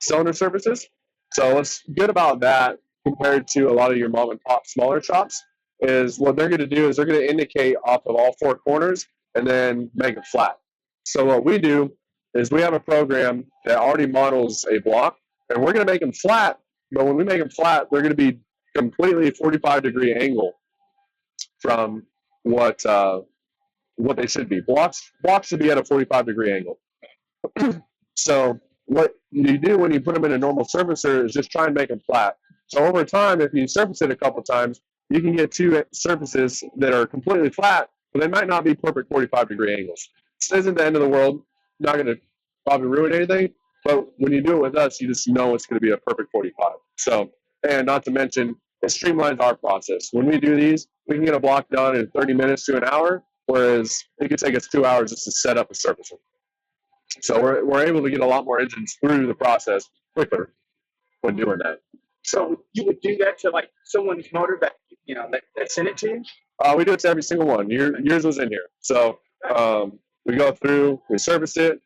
cylinder surfaces. So what's good about that compared to a lot of your mom and pop smaller shops is what they're going to do is they're going to indicate off of all 4 corners and then make it flat. So what we do is we have a program that already models a block, and we're going to make them flat. But when we make them flat, they're going to be completely 45-degree angle from what they should be. Blocks should be at a 45-degree angle. So what you do when you put them in a normal surfacer is just try and make them flat. So over time, if you surface it a couple times, you can get 2 surfaces that are completely flat, but they might not be perfect 45-degree angles. This isn't the end of the world. Not going to probably ruin anything, But when you do it with us, you just know it's going to be a perfect 45. So, and not to mention, it streamlines our process. When we do these, we can get a block done in 30 minutes to an hour, whereas it could take us 2 hours just to set up a surfacer. So we're able to get a lot more engines through the process quicker when doing that. So you would do that to like someone's motor that that sent it to you? We do it to every single one. Yours was in here. So we go through, we service it,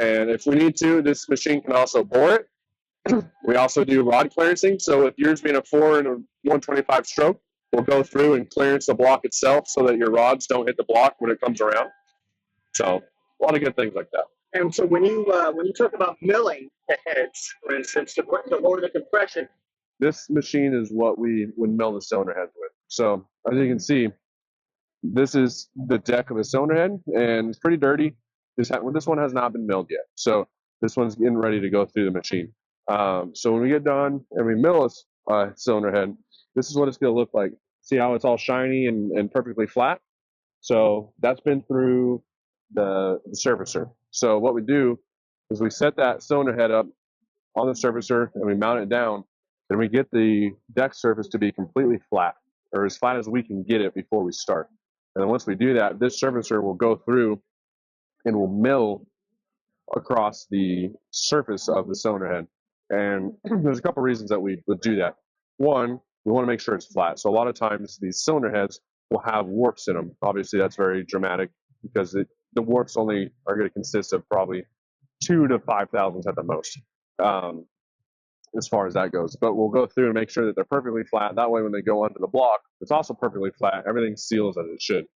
and if we need to, this machine can also bore it. We also do rod clearancing. So with yours being a 4 and a 125 stroke, we'll go through and clearance the block itself so that your rods don't hit the block when it comes around. So a lot of good things like that. And so when you talk about milling the heads, for instance, to lower the compression, This machine is what we would mill the cylinder heads with. So as you can see, this is the deck of a cylinder head, and it's pretty dirty. This one has not been milled yet. So this one's getting ready to go through the machine. So when we get done and we mill a cylinder head, this is what it's going to look like. See how it's all shiny and perfectly flat? So that's been through the surfacer. So what we do is we set that cylinder head up on the surfacer and we mount it down, and we get the deck surface to be completely flat, or as flat as we can get it before we start. And then once we do that, this surfacer will go through and will mill across the surface of the cylinder head. And there's a couple reasons that we would do that. One, we want to make sure it's flat. So a lot of times these cylinder heads will have warps in them. Obviously, that's very dramatic because the warps only are going to consist of probably 2 to 5 thousandths at the most, as far as that goes. But we'll go through and make sure that they're perfectly flat. That way, when they go onto the block, it's also perfectly flat. Everything seals as it should.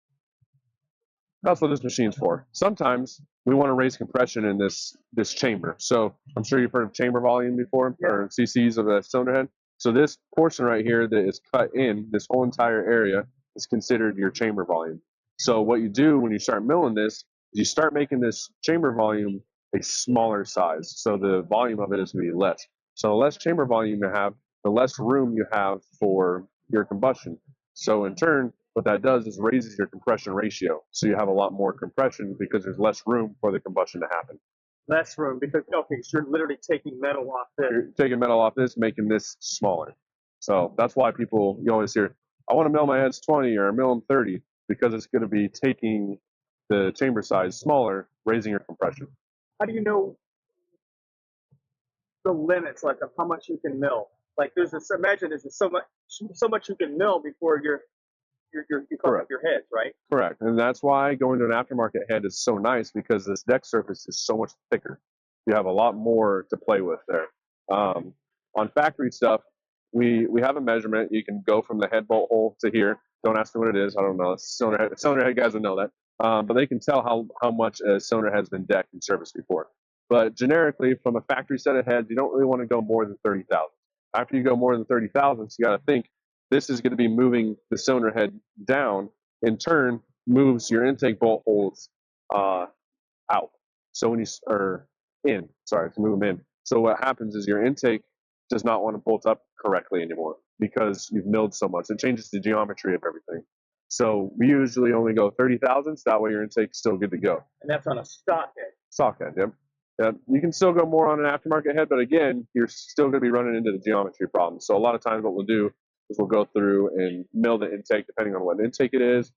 That's what this machine's for. Sometimes we want to raise compression in this chamber. So I'm sure you've heard of chamber volume before, or CCs of a cylinder head. So this portion right here that is cut in, this whole entire area, is considered your chamber volume. So what you do when you start milling this, is you start making this chamber volume a smaller size. So the volume of it is going to be less. So the less chamber volume you have, the less room you have for your combustion. So in turn, what that does is raises your compression ratio. So you have a lot more compression because there's less room for the combustion to happen. Less room because so you're literally taking metal off this. You're taking metal off this, making this smaller. So that's why you always hear, I want to mill my heads 20 or mill them 30, because it's going to be taking the chamber size smaller, raising your compression. How do you know the limits, like of how much you can mill? Like there's so much you can mill before you fuck up your heads, right? Correct. And that's why going to an aftermarket head is so nice, because this deck surface is so much thicker. You have a lot more to play with there. On factory stuff, we have a measurement. You can go from the head bolt hole to here. Don't ask me what it is. I don't know. Cylinder head guys would know that. But they can tell how much a cylinder head has been decked and serviced before. But generically, from a factory set of heads, you don't really want to go more than 30,000. After you go more than 30,000, you got to think, this is going to be moving the cylinder head down, in turn moves your intake bolt holes out. So when to move them in. So what happens is your intake does not want to bolt up correctly anymore because you've milled so much. It changes the geometry of everything. So we usually only go 30 thousandths. That way your intake's still good to go. And that's on a stock head. Stock head, yep. Yeah, you can still go more on an aftermarket head, but again, you're still going to be running into the geometry problems. So a lot of times what we'll do is we'll go through and mill the intake depending on what intake it is,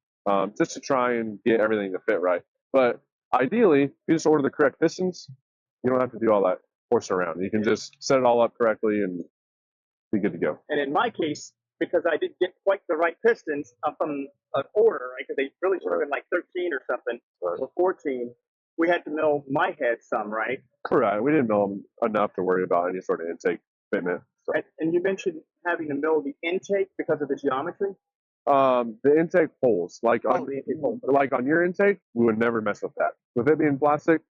just to try and get everything to fit right. But ideally, if you just order the correct pistons, you don't have to do all that horsing around. You can just set it all up correctly and be good to go. And in my case, because I didn't get quite the right pistons from an order, right? Because they really should have been like 13 or something, or 14. We had to mill my head some, right? Correct. We didn't mill them enough to worry about any sort of intake fitment. So. And you mentioned having to mill the intake because of the geometry? The intake holes, like on your intake, we would never mess with that. With it being plastic,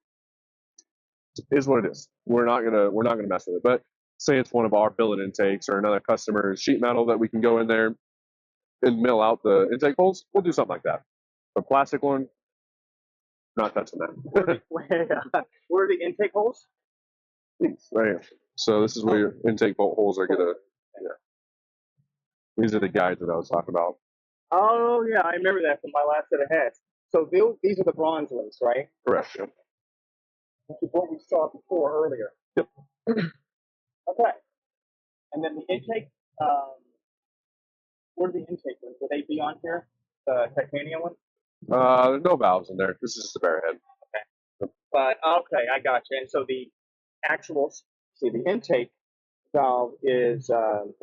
is what it is. We're not gonna mess with it. But say it's one of our billet intakes or another customer's sheet metal that we can go in there and mill out the intake holes, we'll do something like that. The plastic one, not touching that. Where are the intake holes? Right here. So this is where your intake bolt holes are gonna. Yeah. These are the guides that I was talking about. Oh yeah, I remember that from my last set of heads. So these are the bronze ones, right? Correct. Yeah. Which is what we saw before earlier. Yep. Okay. And then the intake, where the intake ones? Will they be on here? The titanium one? There's no valves in there. This is just a bare head. But okay, I got you. And so the actual, see, the intake valve is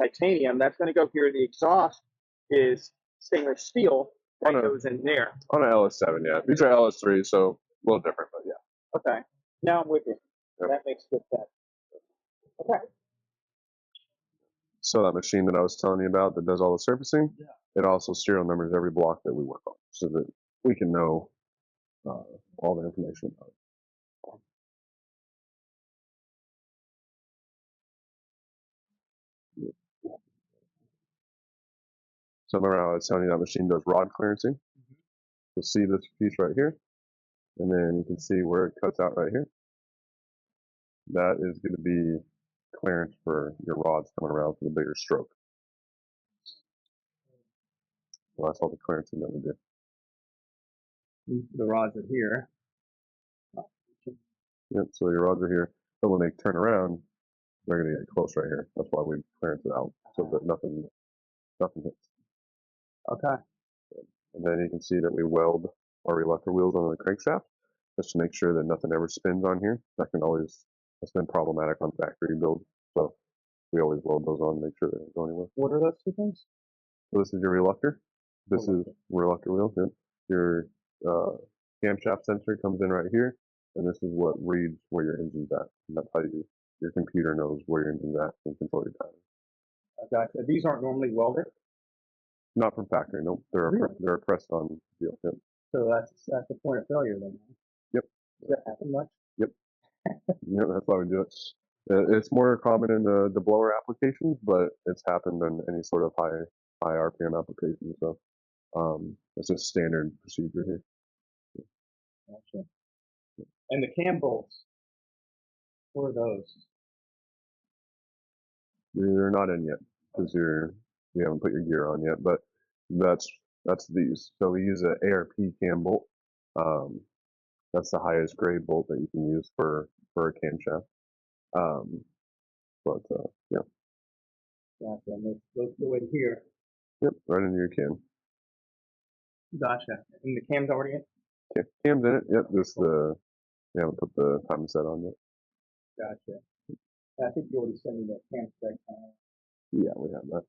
titanium. That's going to go here. The exhaust is stainless steel. That goes in there. On an LS7, yeah. These are LS3, so a little different, but yeah. Okay. Now I'm with you. Yep. That makes good sense. Okay. So that machine that I was telling you about that does all the surfacing, it also serial numbers every block that we work on, so that we can know all the information about it. So remember how I was telling you that machine does rod clearancing? You'll see this piece right here, and then you can see where it cuts out right here. That is going to be clearance for your rods coming around for the bigger stroke. So that's all the clearancing that we do. The rods are here. Yep, so your rods are here. So when they turn around, they're going to get close right here. That's why we clearance it out, so that nothing hits. Okay. And then you can see that we weld our reluctor wheels on the crankshaft, just to make sure that nothing ever spins on here. That's been problematic on factory build. So we always weld those on, make sure they don't go anywhere. What are those two things? So this is your reluctor. This is reluctor wheel. Yep. Your camshaft sensor comes in right here, and this is what reads where your engine's at. And that's how your computer knows where your engine's at and control your timing. I gotcha. These aren't normally welded. Not from factory, nope. They're pressed on steel. Yep. So that's the point of failure then. Yep. Does that happen much? Yep. Yeah, that's why we do it. It's more common in the blower applications, but it's happened in any sort of high RPM application. So it's a standard procedure here. Gotcha. And the cam bolts, what are those? You're not in yet because you haven't put your gear on yet, but that's these. So we use an ARP cam bolt. That's the highest grade bolt that you can use for a camshaft. Yeah. Gotcha. And those go in here. Yep, right into your cam. Gotcha. And the cam's already in? Okay, cam's in it. Yep, we haven't put the time set on yet. Gotcha. I think you already sent me that cam spec. Yeah, we have that.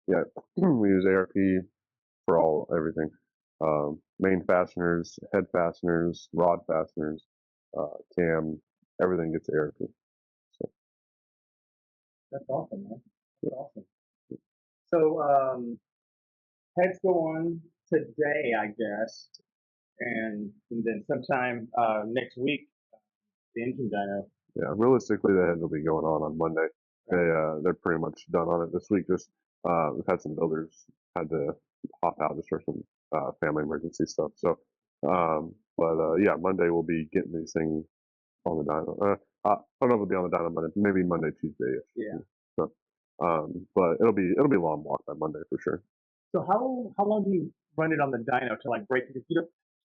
Yeah, we use ARP for everything. Main fasteners, head fasteners, rod fasteners, cam, everything gets ARP. So. That's awesome, man. That's awesome. So heads go on today, I guess, and then sometime next week, the Engine Dyno. Yeah, realistically, the heads will be going on Monday. They're pretty much done on it this week. Just we've had some builders had to hop out just for some family emergency stuff. So, yeah, Monday we'll be getting these things on the dyno. I don't know if it'll be on the dyno Monday, maybe Monday, Tuesday. Yeah. So, but it'll be a long walk by Monday for sure. So how long do you run it on the dyno to like break it?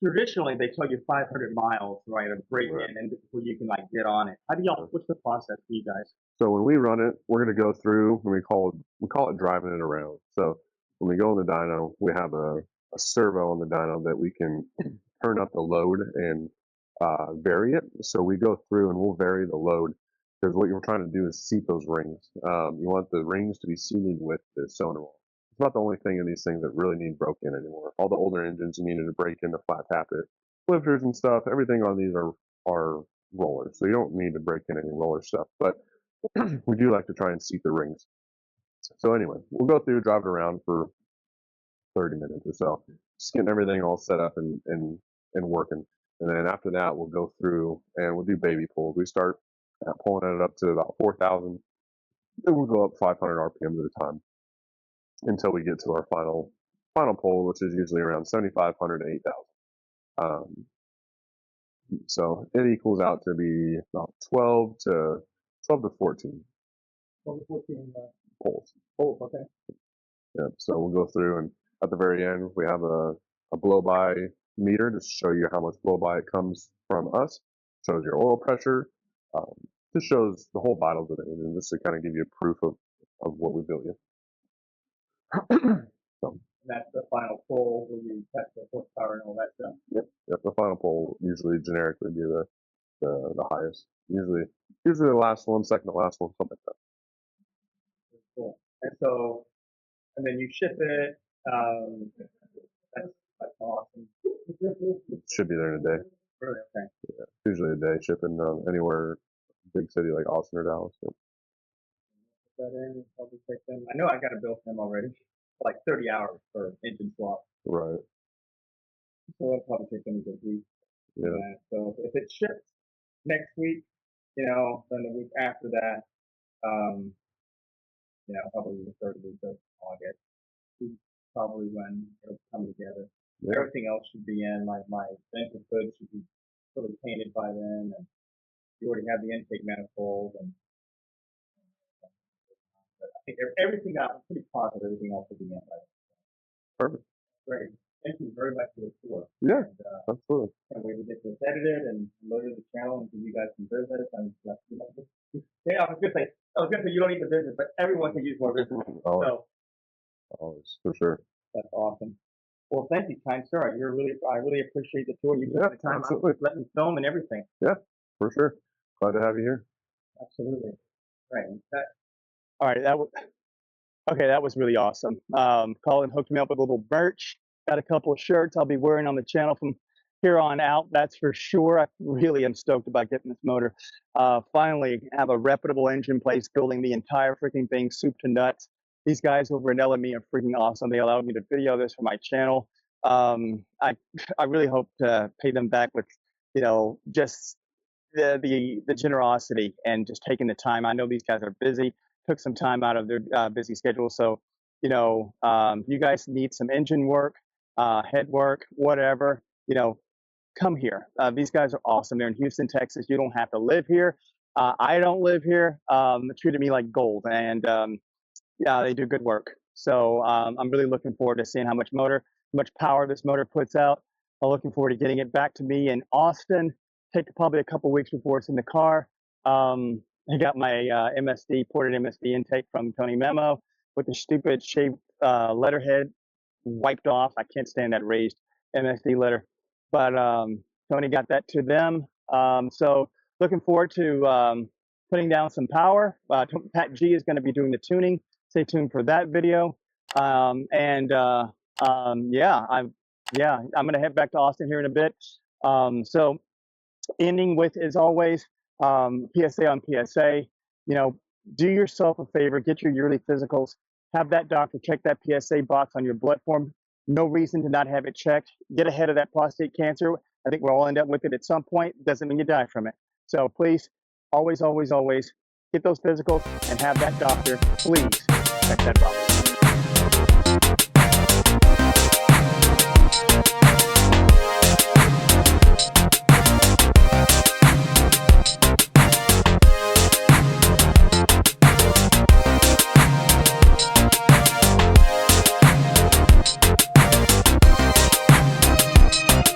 Traditionally they tell you 500 miles, right, of break in, and before you can like get on it. How do y'all? What's the process for you guys? So when we run it, we're going to go through, and we call it driving it around. So when we go on the dyno, we have a servo on the dyno that we can turn up the load and vary it. So we go through and we'll vary the load because what you're trying to do is seat those rings. You want the rings to be seated with the cylinder wall. It's not the only thing in these things that really need broke in anymore. All the older engines you needed to break in to flat tap it. Lifters and stuff, everything on these are rollers. So you don't need to break in any roller stuff. But we do like to try and seat the rings. So anyway, we'll go through, drive it around for 30 minutes or so, just getting everything all set up and working. And then after that, we'll go through and we'll do baby pulls. We start pulling it up to about 4,000. Then we'll go up 500 RPMs at a time until we get to our final pull, which is usually around 7,500 to 8,000. So it equals out to be about 12 to 14. 12 to 14 pulls. pulls, okay. Yeah, so we'll go through, and at the very end, we have a blow-by meter to show you how much blow-by it comes from us. shows your oil pressure. Just shows the whole vitals of the engine, just to kind of give you a proof of what we built you. So, That's the final pull where you test the horsepower and all that stuff. yep. The final pull will usually generically be the highest. Usually the last one, second to last one, something like that. Cool. And so, and then you ship it. That's awesome. It should be there in a day. Really? Okay. Yeah, usually a day shipping anywhere, big city like Austin or Dallas. So. Put that in, probably take them. I know I got a bill for them already, like 30 hours for engine swap. Right. So I'll probably take them a good week. Yeah. So if it ships next week, then the week after that, probably the third week of August, is probably when it'll come together. Yeah. Everything else should be in, like my vented hood should be fully painted by then, and you already have the intake manifold, and but I think everything else, I'm pretty positive everything else will be in by then. Perfect. Great. Thank you very much for the tour. Yeah, And, absolutely. can't wait to get this edited and loaded to the channel and give you guys some business. And yeah, I was gonna say you don't need the business, but everyone can use more business. Always, So always, for sure. that's awesome. Well, thank you, kind sir. I really appreciate the tour. You took the time out, letting me film and everything. Yeah, for sure. Glad to have you here. Absolutely. Right. All right. That was really awesome. Colin hooked me up with a little merch. Got a couple of shirts I'll be wearing on the channel from here on out. That's for sure. I really am stoked about getting this motor. Finally, have a reputable engine place building the entire freaking thing, soup to nuts. These guys over at LME are freaking awesome. They allowed me to video this for my channel. I really hope to pay them back with, just the generosity and just taking the time. I know these guys are busy. Took some time out of their busy schedule. So, you guys need some engine work, head work, whatever, come here. These guys are awesome. They're in Houston, Texas. You don't have to live here. I don't live here. They treated me like gold, and yeah, they do good work. So I'm really looking forward to seeing how much power this motor puts out. I'm looking forward to getting it back to me in Austin. Take probably a couple weeks before it's in the car. I got my ported MSD intake from Tony Memo with the stupid shaved letterhead wiped off. I can't stand that raised MSD letter. But Tony got that to them. So looking forward to putting down some power. Pat G is going to be doing the tuning. Stay tuned for that video. I'm going to head back to Austin here in a bit. So ending with, as always, PSA on PSA, do yourself a favor, get your yearly physicals, have that doctor check that PSA box on your blood form. No reason to not have it checked. Get ahead of that prostate cancer. I think we'll all end up with it at some point. Doesn't mean you die from it. So please, always, always, always get those physicals and have that doctor please check that box.